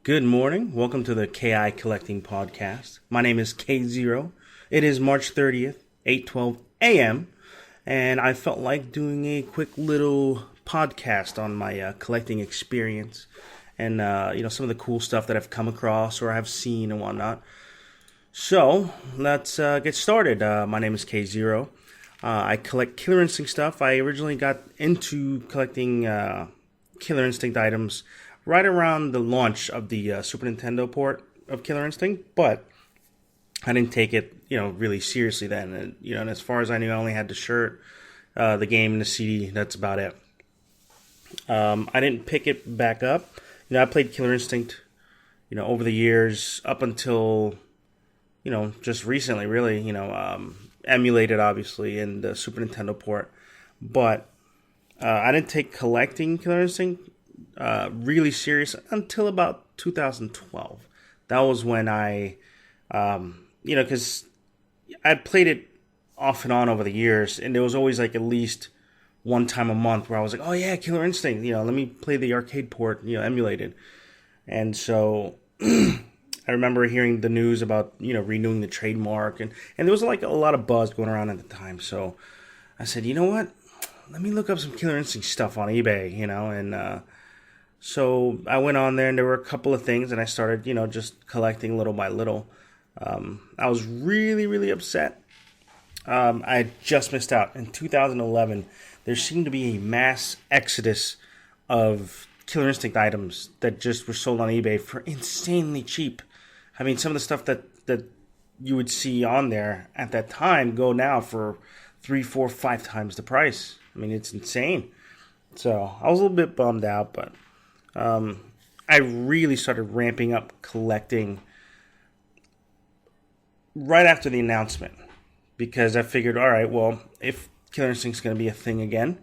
Good morning. Welcome to the KI Collecting Podcast. My name is K0. It is March 30th, 8:12 a.m. And I felt like doing a quick little podcast on my collecting experience and some of the cool stuff that I've come across or have seen and whatnot. So let's get started. My name is K0. I collect Killer Instinct stuff. I originally got into collecting Killer Instinct items right around the launch of the Super Nintendo port of Killer Instinct, but I didn't take it, really seriously then. And as far as I knew, I only had the shirt, the game, and the CD. That's about it. I didn't pick it back up. I played Killer Instinct, over the years up until, just recently, really. Emulated obviously in the Super Nintendo port, but I didn't take collecting Killer Instinct really serious until about 2012. That was when I, because I played it off and on over the years, and there was always like at least one time a month where I was like, oh yeah, Killer Instinct, let me play the arcade port, emulated. And so I remember hearing the news about, renewing the trademark, and there was like a lot of buzz going around at the time. So I said, you know what? Let me look up some Killer Instinct stuff on eBay, and so I went on there, and there were a couple of things, and I started, just collecting little by little. I was really, really upset. I had just missed out. In 2011, there seemed to be a mass exodus of Killer Instinct items that just were sold on eBay for insanely cheap. I mean, some of the stuff that you would see on there at that time go now for 3, 4, 5 times the price. I mean, it's insane. So I was a little bit bummed out, but I really started ramping up collecting right after the announcement, because I figured, all right, well, if Killer Instinct's going to be a thing again,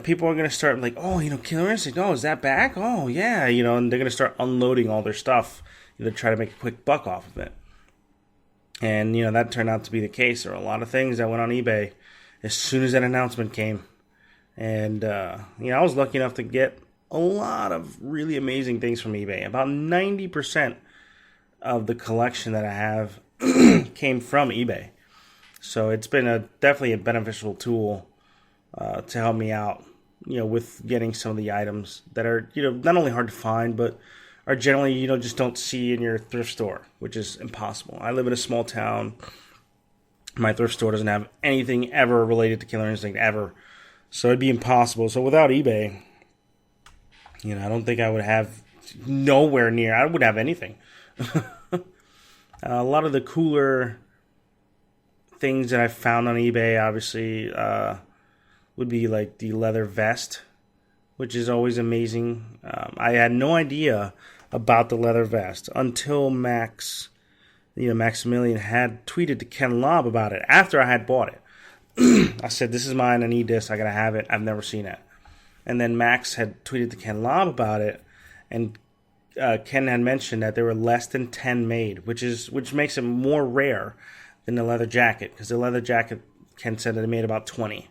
people are going to start like, oh, Killer Instinct, oh, is that back? Oh, yeah, and they're going to start unloading all their stuff, to try to make a quick buck off of it. And, that turned out to be the case. There were a lot of things that went on eBay as soon as that announcement came. And, I was lucky enough to get a lot of really amazing things from eBay. About 90% of the collection that I have came from eBay. So it's been definitely a beneficial tool to help me out, with getting some of the items that are, not only hard to find, but are generally, just don't see in your thrift store, which is impossible. I live in a small town. My thrift store doesn't have anything ever related to Killer Instinct, ever. So it'd be impossible. So without eBay, I don't think I would have nowhere near. I would have anything. A lot of the cooler things that I found on eBay, obviously, would be like the leather vest, which is always amazing. I had no idea about the leather vest until Maximilian had tweeted to Ken Lobb about it after I had bought it. I said, this is mine, I need this, I gotta have it, I've never seen it. And then Max had tweeted to Ken Lobb about it, and Ken had mentioned that there were less than 10 made, which makes it more rare than the leather jacket, because the leather jacket, Ken said that they made about 20.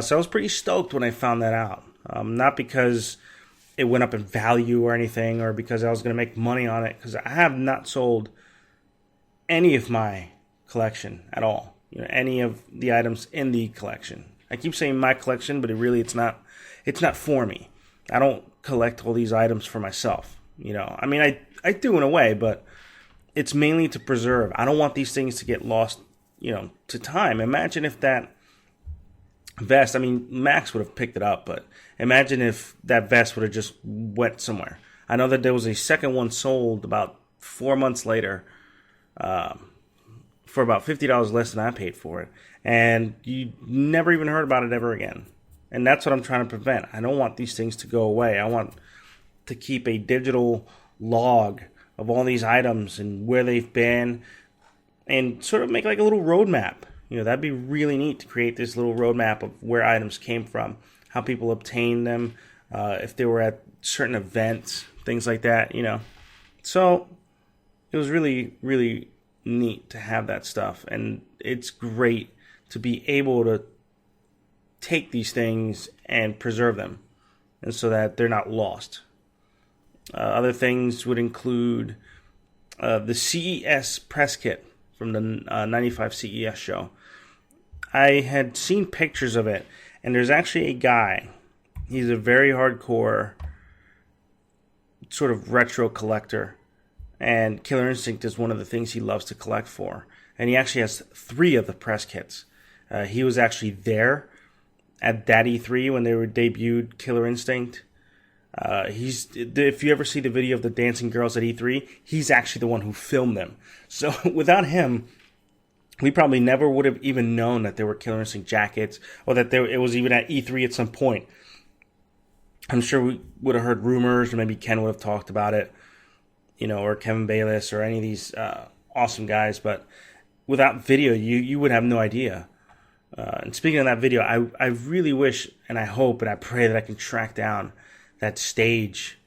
So I was pretty stoked when I found that out. Not because it went up in value or anything, or because I was going to make money on it, because I have not sold any of my collection at all. Any of the items in the collection. I keep saying my collection, but it's not for me. I don't collect all these items for myself. I mean, I do in a way, but it's mainly to preserve. I don't want these things to get lost, to time. Imagine if that vest, I mean, Max would have picked it up, but imagine if that vest would have just went somewhere. I know that there was a second one sold about 4 months later for about $50 less than I paid for it, and you never even heard about it ever again. And that's what I'm trying to prevent. I don't want these things to go away. I want to keep a digital log of all these items and where they've been, and sort of make like a little roadmap. That'd be really neat to create this little roadmap of where items came from, how people obtained them, if they were at certain events, things like that, So it was really, really neat to have that stuff. And it's great to be able to take these things and preserve them, and so that they're not lost. Other things would include the CES press kit from the 95 CES show. I had seen pictures of it, and there's actually a guy. He's a very hardcore sort of retro collector, and Killer Instinct is one of the things he loves to collect for. And he actually has 3 of the press kits. He was actually there at that E3 when they were debuted Killer Instinct. If you ever see the video of the dancing girls at E3, he's actually the one who filmed them. So without him, we probably never would have even known that there were Killer Instinct jackets, or that it was even at E3 at some point. I'm sure we would have heard rumors, or maybe Ken would have talked about it, or Kevin Bayless, or any of these awesome guys. But without video, you would have no idea. And speaking of that video, I really wish, and I hope, and I pray that I can track down that stage,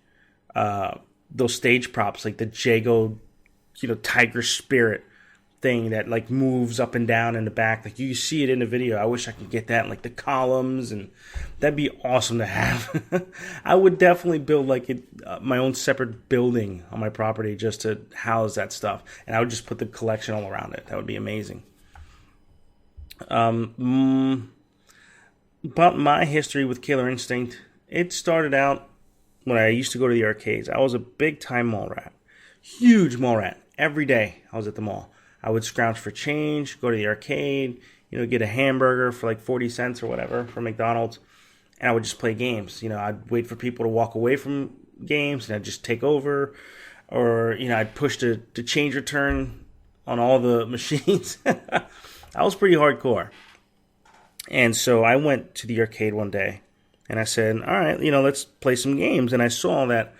those stage props, like the Jago, Tiger Spirit thing that like moves up and down in the back. Like you see it in the video. I wish I could get that, like the columns, and that'd be awesome to have. I would definitely build my own separate building on my property just to house that stuff, and I would just put the collection all around it. That would be amazing. About my history with Killer Instinct, it started out when I used to go to the arcades. I was a big time mall rat, huge mall rat. Every day I was at the mall. I would scrounge for change, go to the arcade, get a hamburger for like 40 cents or whatever from McDonald's, and I would just play games. I'd wait for people to walk away from games, and I'd just take over, or I'd push the change return on all the machines. I was pretty hardcore. And so I went to the arcade one day, and I said, all right, let's play some games. And I saw that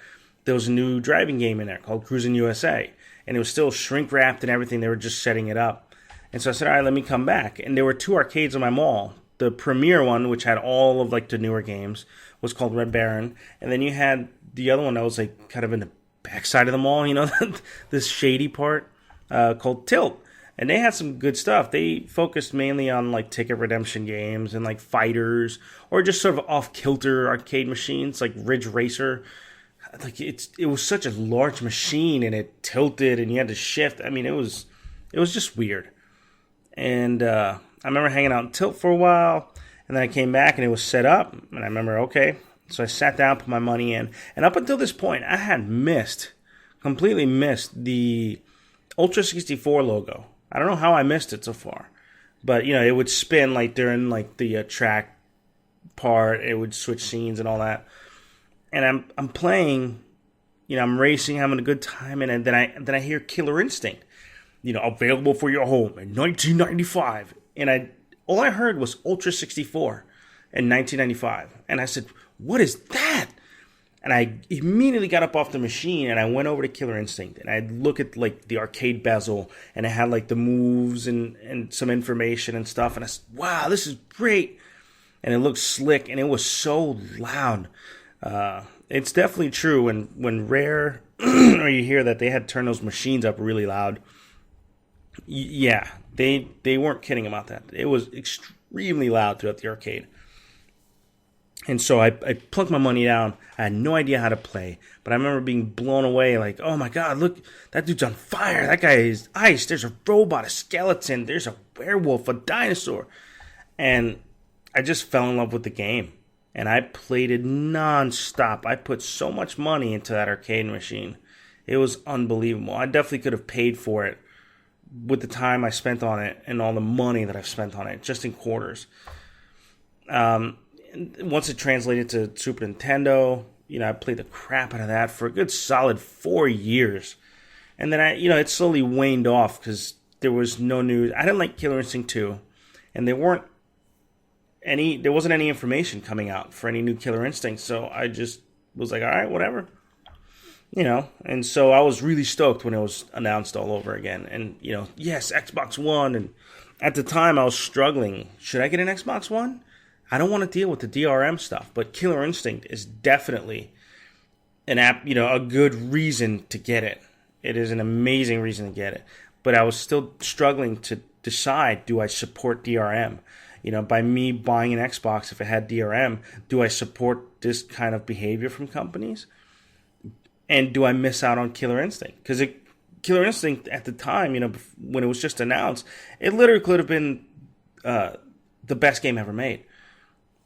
there was a new driving game in there called Cruis'n USA. And it was still shrink wrapped and everything. They were just setting it up. And so I said, all right, let me come back. And there were 2 arcades in my mall. The premier one, which had all of like the newer games, was called Red Baron. And then you had the other one that was like kind of in the backside of the mall, this shady part, called Tilt. And they had some good stuff. They focused mainly on like ticket redemption games and like fighters, or just sort of off-kilter arcade machines like Ridge Racer. Like it was such a large machine, and it tilted, and you had to shift. I mean, it was just weird. And I remember hanging out in Tilt for a while, and then I came back and it was set up, and I remember, okay, so I sat down, put my money in, and up until this point, I had completely missed the Ultra 64 logo. I don't know how I missed it so far, but it would spin like during like the track part. It would switch scenes and all that. And I'm playing, I'm racing, having a good time, and then I hear Killer Instinct, available for your home in 1995, and all I heard was Ultra 64 in 1995, and I said, what is that? And I immediately got up off the machine, and I went over to Killer Instinct, and I'd look at like the arcade bezel, and it had like the moves and some information and stuff, and I said, wow, this is great, and it looked slick, and it was so loud. It's definitely true when Rare or you hear that they had turned those machines up really loud. Yeah, they weren't kidding about that. It was extremely loud throughout the arcade. And so I plunked my money down. I had no idea how to play, but I remember being blown away. Like, oh my God, look, that dude's on fire. That guy is ice. There's a robot, a skeleton. There's a werewolf, a dinosaur. And I just fell in love with the game. And I played it non-stop. I put so much money into that arcade machine. It was unbelievable. I definitely could have paid for it with the time I spent on it and all the money that I've spent on it, just in quarters. Once it translated to Super Nintendo, I played the crap out of that for a good solid 4 years. And then it slowly waned off because there was no news. I didn't like Killer Instinct 2, and there wasn't any information coming out for any new Killer Instinct, so I just was like, all right, whatever. And so I was really stoked when it was announced all over again. And, yes, Xbox One. And at the time, I was struggling. Should I get an Xbox One? I don't want to deal with the DRM stuff, but Killer Instinct is definitely a good reason to get it. It is an amazing reason to get it. But I was still struggling to decide, do I support DRM? By me buying an Xbox, if it had DRM, do I support this kind of behavior from companies? And do I miss out on Killer Instinct? Because Killer Instinct at the time, when it was just announced, it literally could have been the best game ever made.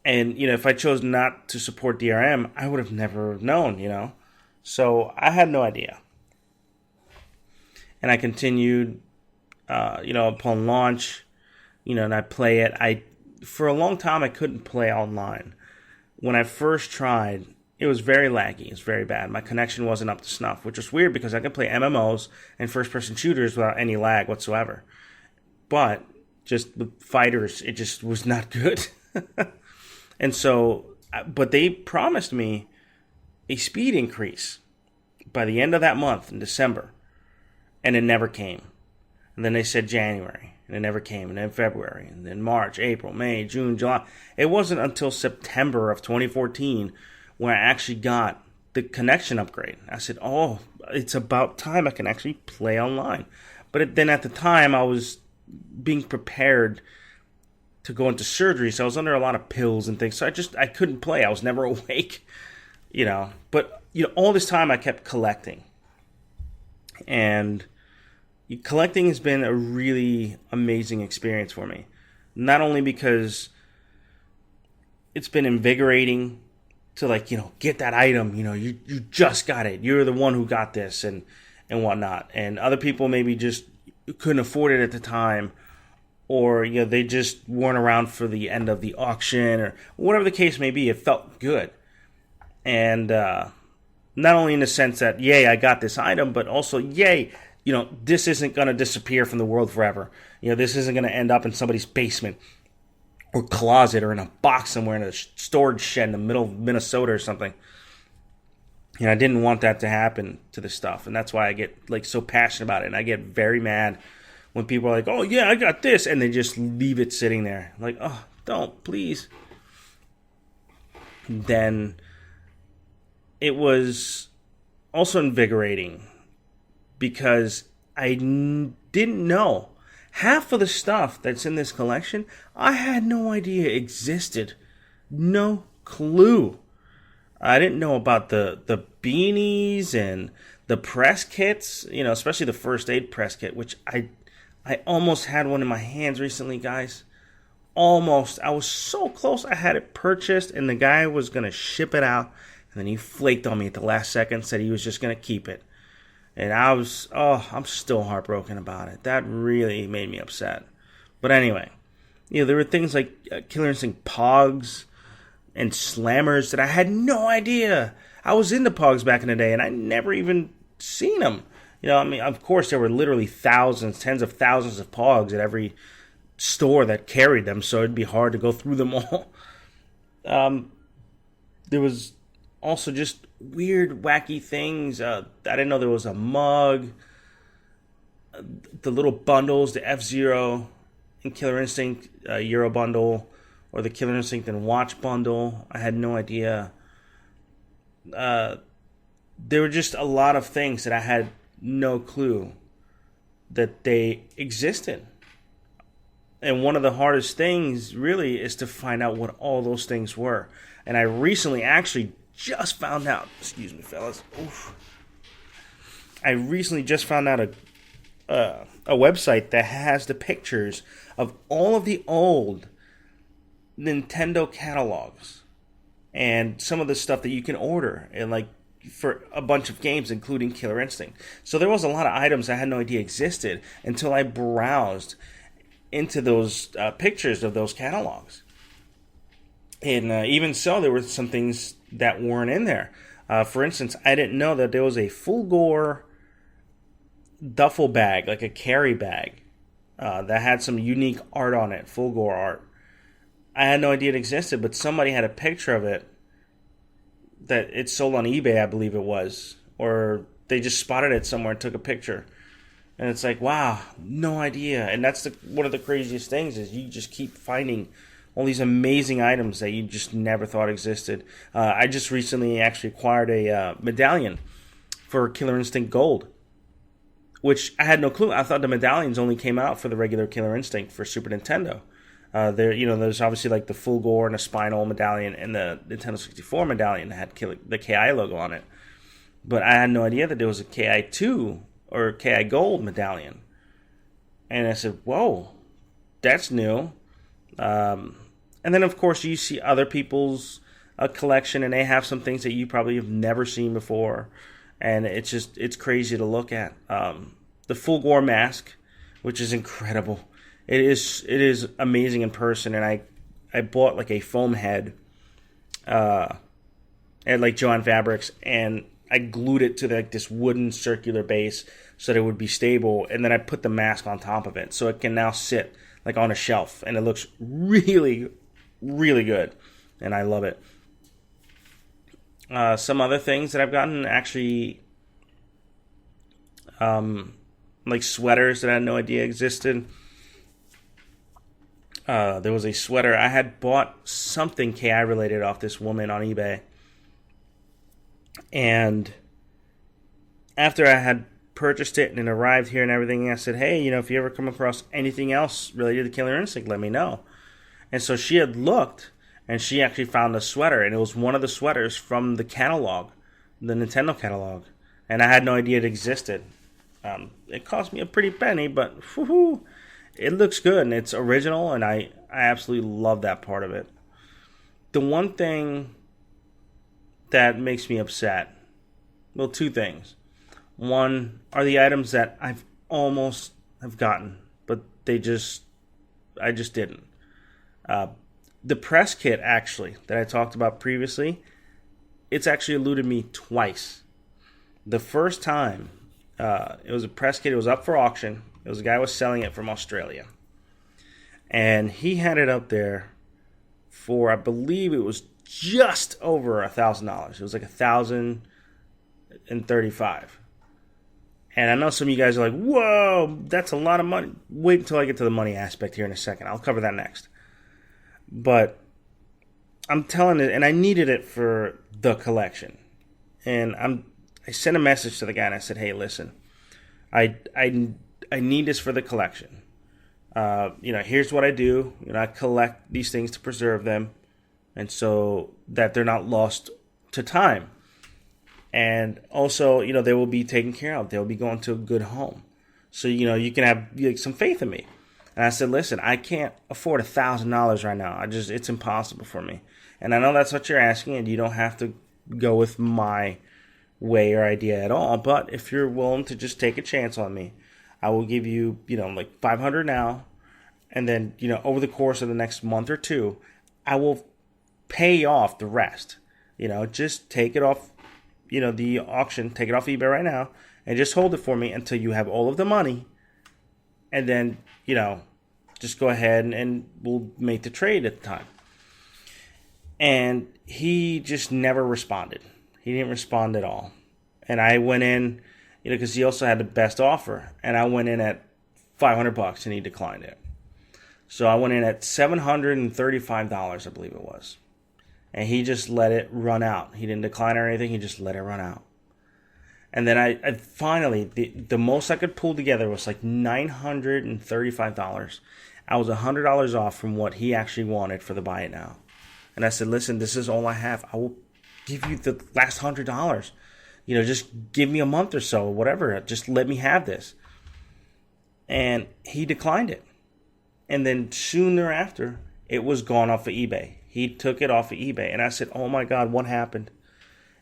And, if I chose not to support DRM, I would have never known, So I had no idea. And I continued, upon launch, and I play it. For a long time, I couldn't play online. When I first tried, it was very laggy. It was very bad. My connection wasn't up to snuff, which was weird because I could play MMOs and first-person shooters without any lag whatsoever. But just with fighters, it just was not good. And so, but they promised me a speed increase by the end of that month in December, and it never came. And then they said January, and it never came. And then February, and then March, April, May, June, July. It wasn't until September of 2014 when I actually got the connection upgrade. I said, oh, it's about time I can actually play online. But then at the time, I was being prepared to go into surgery, so I was under a lot of pills and things. So I couldn't play. I was never awake, But, all this time I kept collecting. And collecting has been a really amazing experience for me. Not only because it's been invigorating to get that item, you just got it. You're the one who got this and whatnot. And other people maybe just couldn't afford it at the time, or they just weren't around for the end of the auction, or whatever the case may be. It felt good. And not only in the sense that, yay, I got this item, but also, yay, this isn't going to disappear from the world forever. This isn't going to end up in somebody's basement or closet or in a box somewhere in a storage shed in the middle of Minnesota or something. I didn't want that to happen to this stuff, and that's why I get so passionate about it, and I get very mad when people are like, oh yeah, I got this, and they just leave it sitting there. Like, oh, don't, please. Then it was also invigorating because I didn't know. Half of the stuff that's in this collection, I had no idea existed. No clue. I didn't know about the beanies and the press kits, especially the first aid press kit, which I almost had one in my hands recently, guys. Almost. I was so close. I had it purchased, and the guy was going to ship it out, and then he flaked on me at the last second, said he was just going to keep it. And I'm still heartbroken about it. That really made me upset. But anyway, there were things like Killer Instinct Pogs and Slammers that I had no idea. I was into Pogs back in the day, and I never even seen them. Of course, there were literally thousands, tens of thousands of Pogs at every store that carried them, so it'd be hard to go through them all. There was also just weird, wacky things. I didn't know there was a mug. The little bundles, the F-Zero and Killer Instinct Euro bundle, or the Killer Instinct and Watch bundle. I had no idea. There were just a lot of things that I had no clue that they existed. And one of the hardest things, really, is to find out what all those things were. And I recently actually just found out. Excuse me, fellas. Oof. I recently just found out a website that has the pictures of all of the old Nintendo catalogs and some of the stuff that you can order, and for a bunch of games, including Killer Instinct. So there was a lot of items I had no idea existed until I browsed into those pictures of those catalogs. And even so, there were some things that weren't in there. For instance, I didn't know that there was a Fulgore duffel bag, like a carry bag, that had some unique art on it, Fulgore art. I had no idea it existed, but somebody had a picture of it that it sold on eBay, I believe it was. Or they just spotted it somewhere and took a picture. And it's like, wow, no idea. And that's one of the craziest things is you just keep finding all these amazing items that you just never thought existed. I just recently actually acquired a medallion for Killer Instinct Gold, which I had no clue. I thought the medallions only came out for the regular Killer Instinct for Super Nintendo. There's obviously like the Fulgore and a Spinal medallion and the Nintendo 64 medallion that had the KI logo on it. But I had no idea that there was a KI2 or KI Gold medallion. And I said, whoa, that's new. And then, of course, you see other people's collection, and they have some things that you probably have never seen before. And it's crazy to look at. The Full Gore mask, which is incredible. It is amazing in person, and I bought like a foam head at like Joann Fabrics, and I glued it to like this wooden circular base so that it would be stable, and then I put the mask on top of it so it can now sit like on a shelf, and it looks really, really good, and I love it. Some other things that I've gotten, actually, like sweaters that I had no idea existed. There was a sweater. I had bought something KI related off this woman on eBay. And after I had purchased it and it arrived here and everything, I said, hey, if you ever come across anything else related to Killer Instinct, let me know. And so she had looked, and she actually found a sweater, and it was one of the sweaters from the catalog, the Nintendo catalog. And I had no idea it existed. It cost me a pretty penny, but whoo-hoo, it looks good, and it's original, and I absolutely love that part of it. The one thing that makes me upset, well, two things. One are the items that I've almost have gotten, but I just didn't. The press kit, actually, that I talked about previously, it's actually eluded me twice. The first time, it was a press kit. It was up for auction. It was a guy who was selling it from Australia. And he had it up there for, I believe it was just over $1,000. It was like $1,035. And I know some of you guys are like, whoa, that's a lot of money. Wait until I get to the money aspect here in a second. I'll cover that next. But I'm telling it, and I needed it for the collection. And I sent a message to the guy, and I said, hey, listen, I need this for the collection. Here's what I do. I collect these things to preserve them, and so that they're not lost to time. And also, they will be taken care of. They'll be going to a good home. So, you can have some faith in me. And I said, listen, I can't afford $1,000 right now. It's impossible for me. And I know that's what you're asking, and you don't have to go with my way or idea at all. But if you're willing to just take a chance on me, I will give you, like $500 now. And then, over the course of the next month or two, I will pay off the rest. Just take it off, the auction, take it off eBay right now, and just hold it for me until you have all of the money. And then, just go ahead and we'll make the trade at the time. And he just never responded. He didn't respond at all. And I went in, because he also had the best offer. And I went in at $500 and he declined it. So I went in at $735, I believe it was. And he just let it run out. He didn't decline or anything. He just let it run out. And then I finally, the most I could pull together was like $935. I was $100 off from what he actually wanted for the buy it now. And I said, listen, this is all I have. I will give you the last $100. Just give me a month or so, whatever. Just let me have this. And he declined it. And then soon thereafter, it was gone off of eBay. He took it off of eBay. And I said, oh my God, what happened?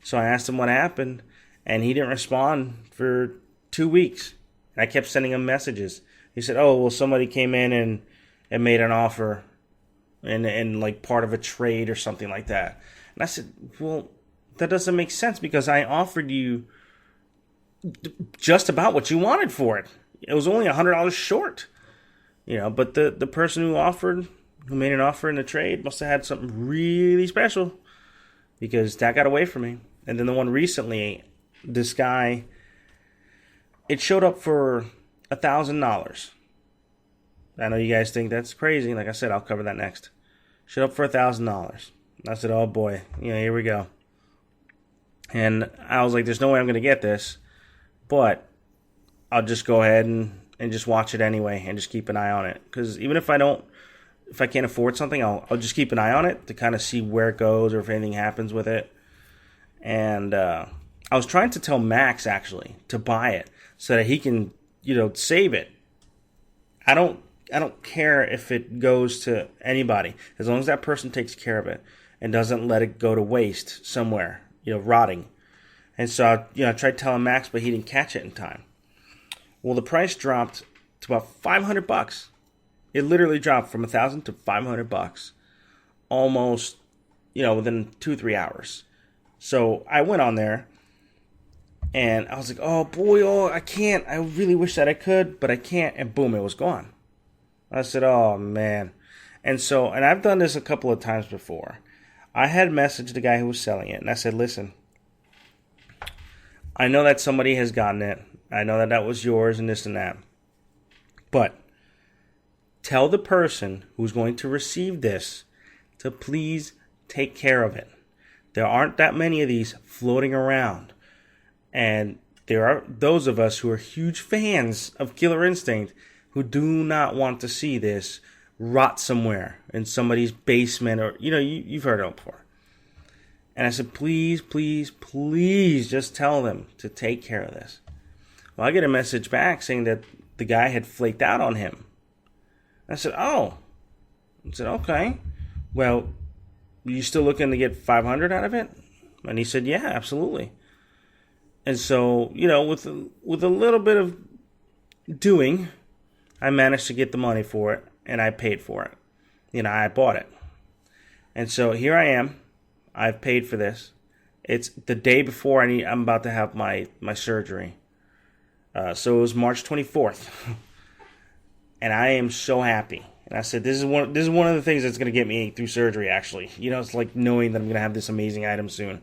So I asked him what happened. And he didn't respond for 2 weeks. And I kept sending him messages. He said, oh, well, somebody came in and made an offer and like part of a trade or something like that. And I said, well, that doesn't make sense because I offered you just about what you wanted for it. It was only $100 short. But the person who made an offer in the trade must have had something really special because that got away from me. And then the one recently, this guy, it showed up for $1,000. I know you guys think that's crazy. Like I said, I'll cover that next. Showed up for $1,000. I said, oh boy, here we go. And I was like, there's no way I'm going to get this, but I'll just go ahead and just watch it anyway and just keep an eye on it. Because even if I can't afford something, I'll just keep an eye on it to kind of see where it goes or if anything happens with it. And I was trying to tell Max actually to buy it so that he can, save it. I don't care if it goes to anybody as long as that person takes care of it and doesn't let it go to waste somewhere, rotting. And so, I tried telling Max, but he didn't catch it in time. Well, the price dropped to about $500. It literally dropped from $1,000 to $500, almost, within 2-3 hours. So I went on there, and I was like, oh boy, I can't. I really wish that I could, but I can't. And boom, it was gone. I said, oh man. And I've done this a couple of times before. I had messaged the guy who was selling it, and I said, listen, I know that somebody has gotten it. I know that that was yours and this and that. But tell the person who's going to receive this to please take care of it. There aren't that many of these floating around. And there are those of us who are huge fans of Killer Instinct who do not want to see this rot somewhere in somebody's basement or, you've heard it before. And I said, please, please, please just tell them to take care of this. Well, I get a message back saying that the guy had flaked out on him. I said, oh. I said, okay. Well, you still looking to get $500 out of it? And he said, yeah, absolutely. And so, with a little bit of doing, I managed to get the money for it, and I paid for it. I bought it. And so here I am. I've paid for this. It's the day before I'm about to have my surgery. So it was March 24th. And I am so happy. And I said, this is one of the things that's going to get me through surgery, actually. It's like knowing that I'm going to have this amazing item soon.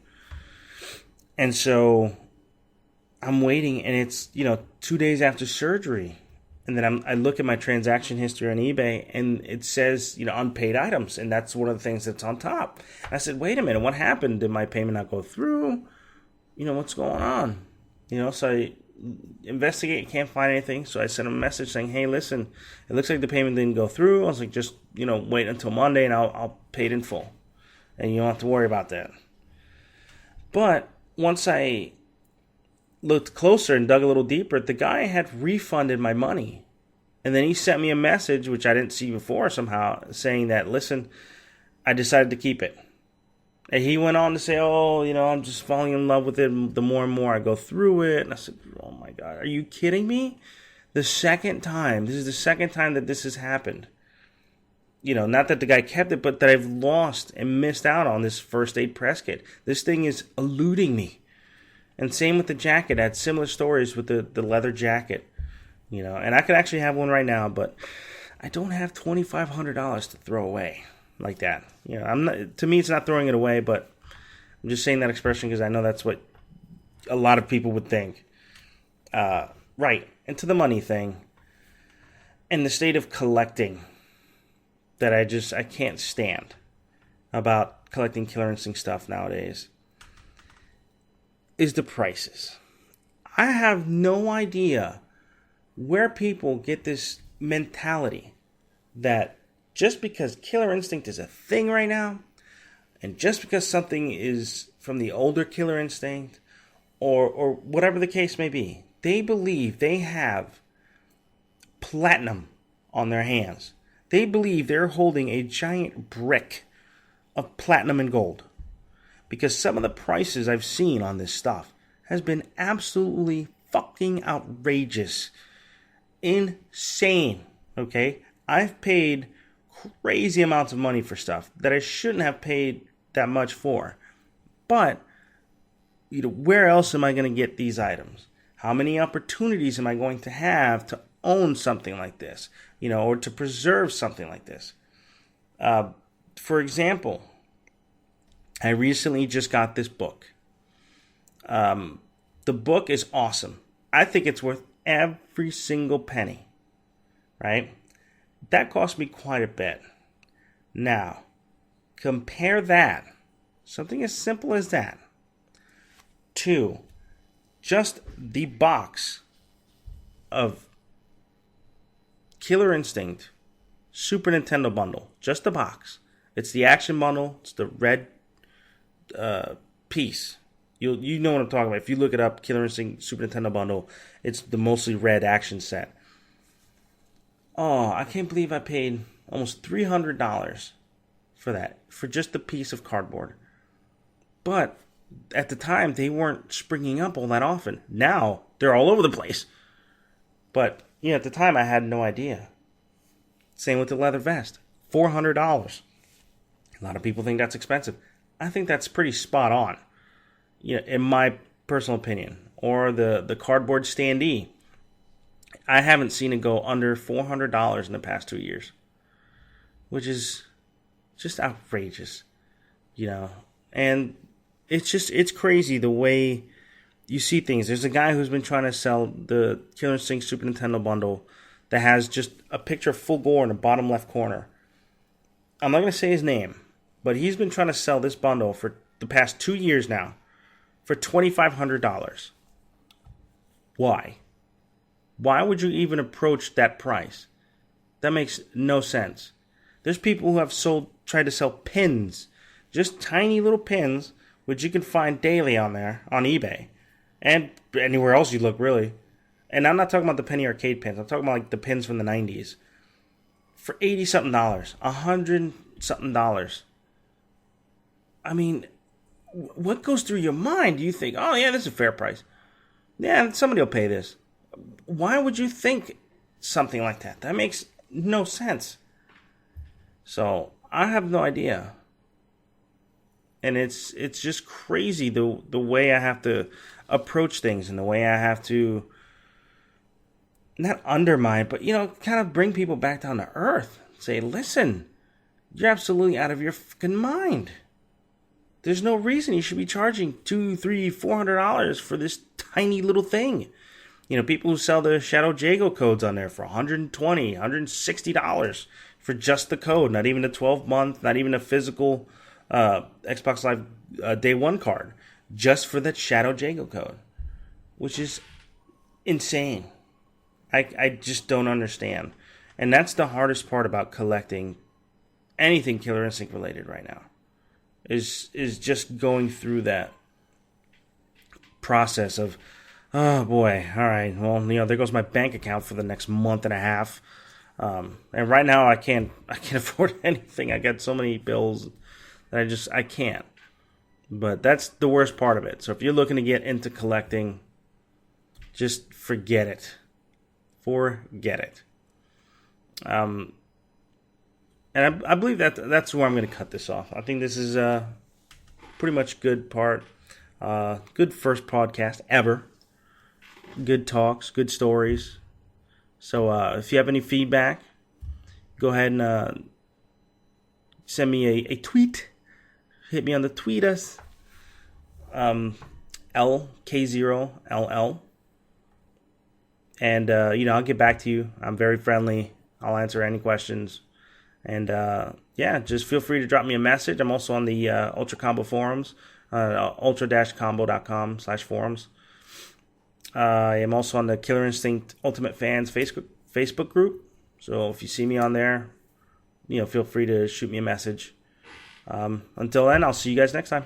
And so I'm waiting, and it's, 2 days after surgery. And then I look at my transaction history on eBay, and it says, unpaid items. And that's one of the things that's on top. I said, wait a minute, what happened? Did my payment not go through? What's going on? So I investigate, can't find anything. So I sent him a message saying, hey, listen, it looks like the payment didn't go through. I was like, just, wait until Monday, and I'll pay it in full. And you don't have to worry about that. But once I looked closer and dug a little deeper, the guy had refunded my money. And then he sent me a message, which I didn't see before somehow, saying that, listen, I decided to keep it. And he went on to say, oh, I'm just falling in love with it the more and more I go through it. And I said, oh my God, are you kidding me? This is the second time that this has happened. Not that the guy kept it, but that I've lost and missed out on this first aid press kit. This thing is eluding me. And same with the jacket. I had similar stories with the leather jacket, and I could actually have one right now, but I don't have $2,500 to throw away like that. To me, it's not throwing it away, but I'm just saying that expression because I know that's what a lot of people would think. Right. And to the money thing and the state of collecting that I can't stand about collecting Killer Instinct stuff nowadays is the prices. I have no idea where people get this mentality that just because Killer Instinct is a thing right now, and just because something is from the older Killer Instinct, or whatever the case may be, they believe they have platinum on their hands. They believe they're holding a giant brick of platinum and gold. Because some of the prices I've seen on this stuff has been absolutely fucking outrageous. Insane. Okay? I've paid crazy amounts of money for stuff that I shouldn't have paid that much for. But, where else am I going to get these items? How many opportunities am I going to have to own something like this? Or to preserve something like this? For example, I recently just got this book. The book is awesome. I think it's worth every single penny. Right? That cost me quite a bit. Now, compare that, something as simple as that, to just the box of Killer Instinct Super Nintendo bundle. Just the box. It's the action bundle. It's the red piece. You know what I'm talking about. If you look it up, Killer Instinct Super Nintendo bundle, it's the mostly red action set. Oh, I can't believe I paid almost $300 for that, for just a piece of cardboard. But at the time, they weren't springing up all that often. Now, they're all over the place. But, at the time, I had no idea. Same with the leather vest. $400. A lot of people think that's expensive. I think that's pretty spot on, in my personal opinion. Or the cardboard standee. I haven't seen it go under $400 in the past 2 years, which is just outrageous, And it's crazy the way you see things. There's a guy who's been trying to sell the Killer Instinct Super Nintendo bundle that has just a picture of Full Gore in the bottom left corner. I'm not going to say his name, but he's been trying to sell this bundle for the past 2 years now for $2,500. Why? Why would you even approach that price? That makes no sense. There's people who have tried to sell pins, just tiny little pins, which you can find daily on there, on eBay, and anywhere else you look, really. And I'm not talking about the penny arcade pins. I'm talking about like the pins from the 90s. For $80-something, $100-something. I mean, what goes through your mind? Do you think, oh yeah, this is a fair price? Yeah, somebody will pay this. Why would you think something like that? That makes no sense. So, I have no idea. And it's just crazy the way I have to approach things and the way I have to not undermine, but kind of bring people back down to earth. Say, listen, you're absolutely out of your fucking mind. There's no reason you should be charging $200, $300, $400 for this tiny little thing. People who sell the Shadow Jago codes on there for $120, $160 for just the code, not even a 12-month, not even a physical Xbox Live Day 1 card, just for that Shadow Jago code, which is insane. I just don't understand. And that's the hardest part about collecting anything Killer Instinct related right now, is just going through that process of, oh boy, all right, well, there goes my bank account for the next month and a half. And right now I can't afford anything. I got so many bills that I can't. But that's the worst part of it. So if you're looking to get into collecting, just forget it. Forget it. And I believe that's where I'm going to cut this off. I think this is pretty much good part. Good first podcast ever. Good talks, good stories. So if you have any feedback, go ahead and send me a tweet. Hit me on the tweet us. LK0LL. And, I'll get back to you. I'm very friendly. I'll answer any questions. And, just feel free to drop me a message. I'm also on the Ultra Combo forums, ultra-combo.com/forums. I am also on the Killer Instinct Ultimate Fans Facebook group. So if you see me on there, feel free to shoot me a message. Until then, I'll see you guys next time.